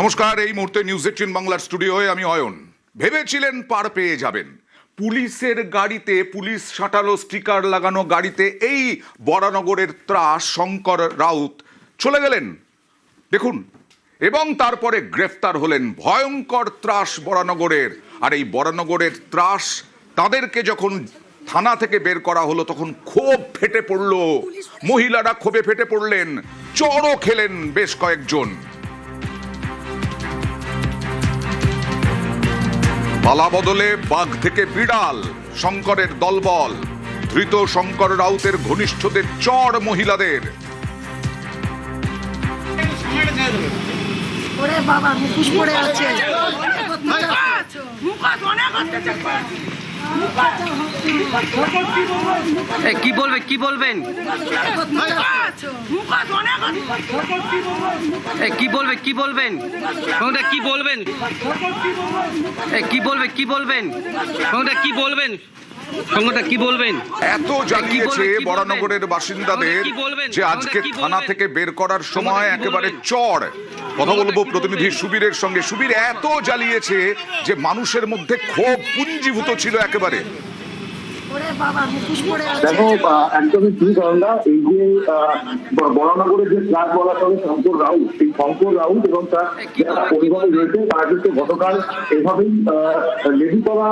নমস্কার, এই মুহূর্তে নিউজ 18 বাংলার স্টুডিওয়ে আমি অয়ন। ভেবেছিলেন পার পেয়ে যাবেন, পুলিশের গাড়িতে, পুলিশ সাঁটালো স্টিকার লাগানো গাড়িতে এই বরানগরের ত্রাস শঙ্কর রাউত চলে গেলেন দেখুন, এবং তারপরে গ্রেফতার হলেন। ভয়ঙ্কর ত্রাস বরানগরের। আর এই বরানগরের ত্রাস, তাদেরকে যখন থানা থেকে বের করা হলো তখন ক্ষোভ ফেটে পড়ল, মহিলারা ক্ষোভে ফেটে পড়লেন, চড়ও খেলেন বেশ কয়েকজন। পালা বদলে বাঘ থেকে বিড়াল, শঙ্করের দলবল, ধৃত শঙ্কর রাউতের ঘনিষ্ঠদের চড় মহিলাদের। ওরে বাবা, মুখোশ পড়ে আছে। কি বলবে, কি বলবেন, কি বলবে, কি বলবেন, কি বলবেন, কি বলবে, কি বলবেন, কি বলবেন, সংগঠনটা কি বলবেন? এত জানিয়েছে বরানগরের বাসিন্দাদের যে আজকে থানা থেকে বের করার সময় একেবারে চড়। কথা বলবো প্রতিনিধি সুবীরের সঙ্গে। সুবীর, এত জ্বালিয়েছে যে মানুষের মধ্যে ক্ষোভ পুঞ্জীভূত ছিল একেবারে। দেখো, একদমই ঠিক আমরা এই যে বরানগরের যে ফ্ল্যাট বলা হবে শঙ্কর রাউত, এই শঙ্কর রাউত এবং তার যারা পরিবারে রয়েছে তারা কিন্তু গতকাল এভাবেই লেডিপাড়া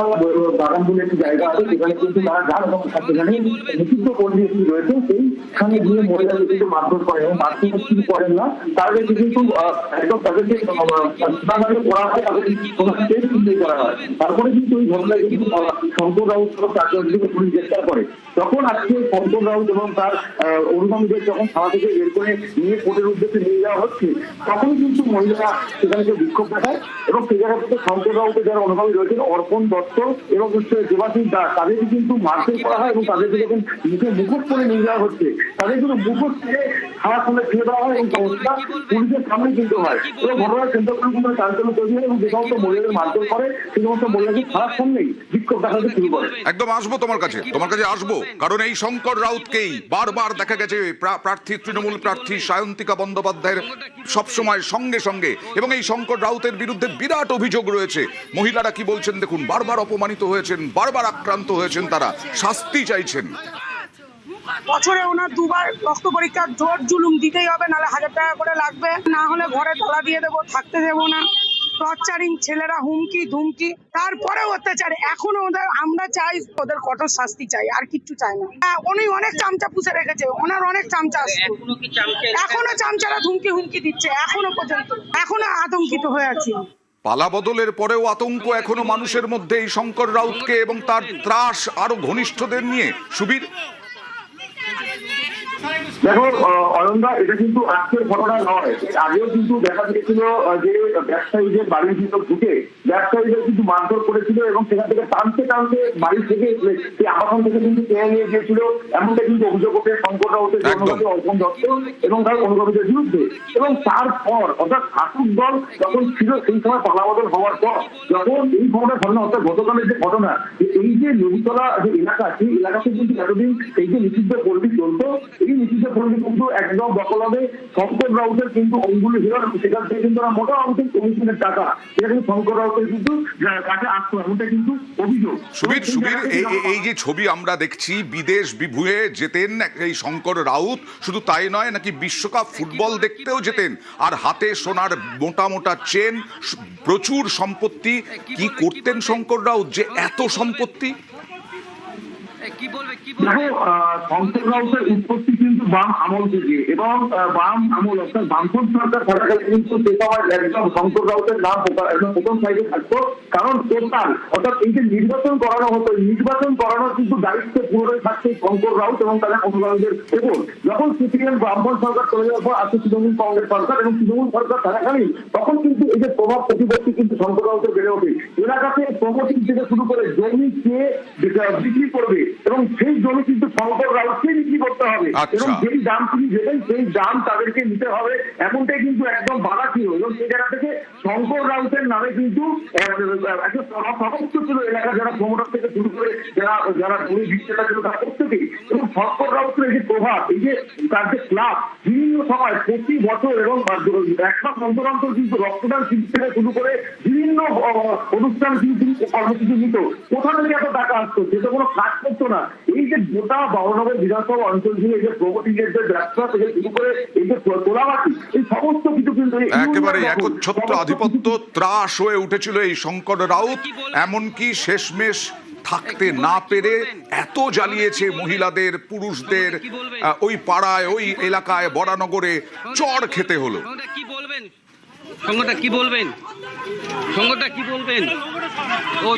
বাগান বলে একটি জায়গা আছে, সেখানে কিন্তু তারা যান এবং সেখানে নিষিদ্ধ পল্লী একটি রয়েছে, সেইখানে গিয়ে মহিলাদের কিন্তু মারধর করে এবং মারধর কিছু করেন না, তাদেরকে কিন্তু একদম তাদেরকে করা হয়, তাদেরকে করা হয়। তারপরে কিন্তু এই ঘটনায় কিন্তু শঙ্কর রাউত চারজনকে পুলিশ গ্রেফতার করে। তখন আজকে শঙ্কর রাউত এবং তার অনুগামীদের যখন থানা থেকে বের করে নিয়ে কোর্টের উদ্দেশ্যে নিয়ে যাওয়া হচ্ছে, তখন কিন্তু মহিলারা সেখানে বিক্ষোভ দেখায় এবং সে জায়গা থেকে শঙ্কর রাউতের যারা অনুগামী রয়েছেন অর্পণ দত্ত এবং দেবাশিস দাস, তাদেরকে কিন্তু মারধর করা হয় এবং তাদেরকে যখন মুখে মুখোশ করে নিয়ে যাওয়া হচ্ছে, তাদের কিন্তু মুখোশ থেকে খাওয়ার সামনে ফেলে দেওয়া হয় এবং সমস্যা পুলিশের সামনে কিন্তু হয় এবং ঘটনার কেন্দ্র করে কিন্তু চাঞ্চল্য তৈরি হয় এবং যে সমস্ত মহিলাদের মারধর করে সেই সমস্ত মহিলাকে খাওয়ার সামনেই বিক্ষোভ দেখাতে শুরু করে। একদম আসবো তোমার কাছে আসবো, কারণ এই শঙ্কর রাউতকেই বারবার দেখা গেছে প্রার্থী, তৃণমূল প্রার্থী সায়ন্তিকা বন্দ্যোপাধ্যায়ের সবসময় সঙ্গে সঙ্গে, এবং এই শঙ্কর রাউতের বিরুদ্ধে বিরাট অভিযোগ রয়েছে। মহিলারা কি বলছেন দেখুন, বারবার অপমানিত হয়েছেন, বারবার আক্রান্ত হয়েছেন, তারা শাস্তি চাইছেন। বছরে ওনার দুবার রক্ত পরীক্ষা, জোর জুলুম দিতেই হবে, নাহলে 1000 টাকা করে লাগবে, না হলে ঘরে তালা দিয়ে দেবো, থাকতে দেবো না, টর্চারিং, ছেলেরা হুমকি ধুমকি, তারপরেও অত্যাচার। এখনো ওদের আমরা চাই, ওদের কঠোর শাস্তি চাই, আর কিচ্ছু চাই না। উনি অনেক চামচা পুষে রেখেছে, ওনার অনেক চামচা আছে, এখনো চামচারা ধুমকি হুমকি দিচ্ছে, এখনো পর্যন্ত, এখনো আতঙ্কিত হয়ে আছি। পালা বদলের পরেও আতঙ্ক এখনো মানুষের মধ্যে এই শঙ্কর রাউতকে এবং তার ত্রাস আরো ঘনিষ্ঠদের নিয়ে। সুবীর, দেখো অয়নদা, এটা কিন্তু আজকের ঘটনা নয়, আগেও কিন্তু দেখা গিয়েছিল যে ব্যবসায়ীদের বাড়ির ভিতর ঢুকে ব্যবসায়ীদের কিন্তু মারধর করেছিল এবং সেখান থেকে টানতে টানতে বাড়ি থেকে সেই আবাসন থেকে কিন্তু টেনে নিয়ে গিয়েছিল। এমনটা কিন্তু অভিযোগ ওঠে শঙ্কর রাউতের অনুগামী অর্পণ দত্ত এবং তার অনুগামীদের বিরুদ্ধে। এবং তারপর অর্থাৎ শাসক দল যখন ছিল সেই সময় পালাবদল হওয়ার পর যখন এই ঘটনা অর্থাৎ গতকালের যে ঘটনা, এই যে নদীতলা যে এলাকা, সেই এলাকাতে কিন্তু এতদিন এই যে নিষিদ্ধ পল্লী চলতো, এই নিষিদ্ধ পল্লী কিন্তু একদম দখল হবে শঙ্কর রাউতের কিন্তু অঙ্গুলি হিরণ, সেখান থেকে কিন্তু মোটা অঙ্কের কমিশনের টাকা এটা কিন্তু শঙ্কর রাউতের কিন্তু কাছে আসতো, এমনটা কিন্তু অভিযোগ। সুবীর, এই যে ছবি আমরা দেখছি, বিদেশ বিভুঁয়ে যেতেন এই শঙ্কর রাউত, শুধু তাই নয়, নাকি বিশ্বকাপ ফুটবল দেখতেও যেতেন, আর হাতে সোনার মোটা মোটা চেন, প্রচুর সম্পত্তি। কি করতেন শঙ্কর রাউত যে এত সম্পত্তি? দেখো, শঙ্কর রাউতের উৎপত্তি কিন্তু বাম আমল থেকে, এবং বাম আমল অর্থাৎ বামফ্রন্ট সরকার থাকাকালীন কিন্তু সে সময় একদম শঙ্কর রাউতের নাম একদম প্রথম সাইডে থাকতো। কারণ টোটাল অর্থাৎ এই যে নির্বাচন করানো হতো, নির্বাচন করানোর কিন্তু দায়িত্ব পুরোটাই থাকছে শঙ্কর রাউত এবং তাদের অনুগামীদের উপর। যখন সিপিএম বামফ্রন্ট সরকার চলে যাওয়ার পর আসছে তৃণমূল কংগ্রেস সরকার, এবং তৃণমূল সরকার থাকাকালীন তখন কিন্তু এই যে প্রভাব প্রতিপত্তি কিন্তু শঙ্কর রাউতের বেড়ে ওঠে। এলাকাতে প্রমোটিং থেকে শুরু করে জমি কে বিক্রি করবে এবং সেই জমি কিন্তু শঙ্কর রাউতকে বিক্রি করতে হবে এবং যেই দাম তিনি দেবেন সেই দাম তাদেরকে নিতে হবে, এমনটাই কিন্তু একদম বাধা ছিল। এবং সেই জায়গা থেকে শঙ্কর রাউতের নামে কিন্তু একটা সমস্ত ছিল এলাকা, যারা প্রমোটার থেকে শুরু করে যারা জমি বিক্রেতা ছিল তারা প্রত্যেকেই। এবং শঙ্কর রাউতের এই যে প্রভাব, এই যে তার যে ক্লাব বিভিন্ন সময় প্রতি বছর এবং এক মাস অন্তর অন্তর কিন্তু রক্তদান শিবির থেকে শুরু করে বিভিন্ন অনুষ্ঠান কিন্তু কর্মসূচি নিত। কোথা থেকে এত টাকা আসতো? সেটা কোনো কাজ করতো না। এই যে গোটা বরানগর বিধানসভা অঞ্চল জুড়ে এই যে প্রগতির যে ব্যবসা থেকে শুরু করে এই যে তোলাবাটি, এই সমস্ত কিছু কিন্তু একেবারে একচ্ছত্র আধিপত্য ত্রাস হয়ে উঠেছিল এই শঙ্কর রাউত, এমনকি শেষমেশ থাকতে না পেরে এত জ্বালিয়েছে মহিলাদের, পুরুষদের, ওই পাড়ায়, ওই এলাকায়, বরানগরে চড় খেতে হলো। কি বলবেন সংগঠনটা, কি বলবেন সংগঠনটা, কি বলবেন? ও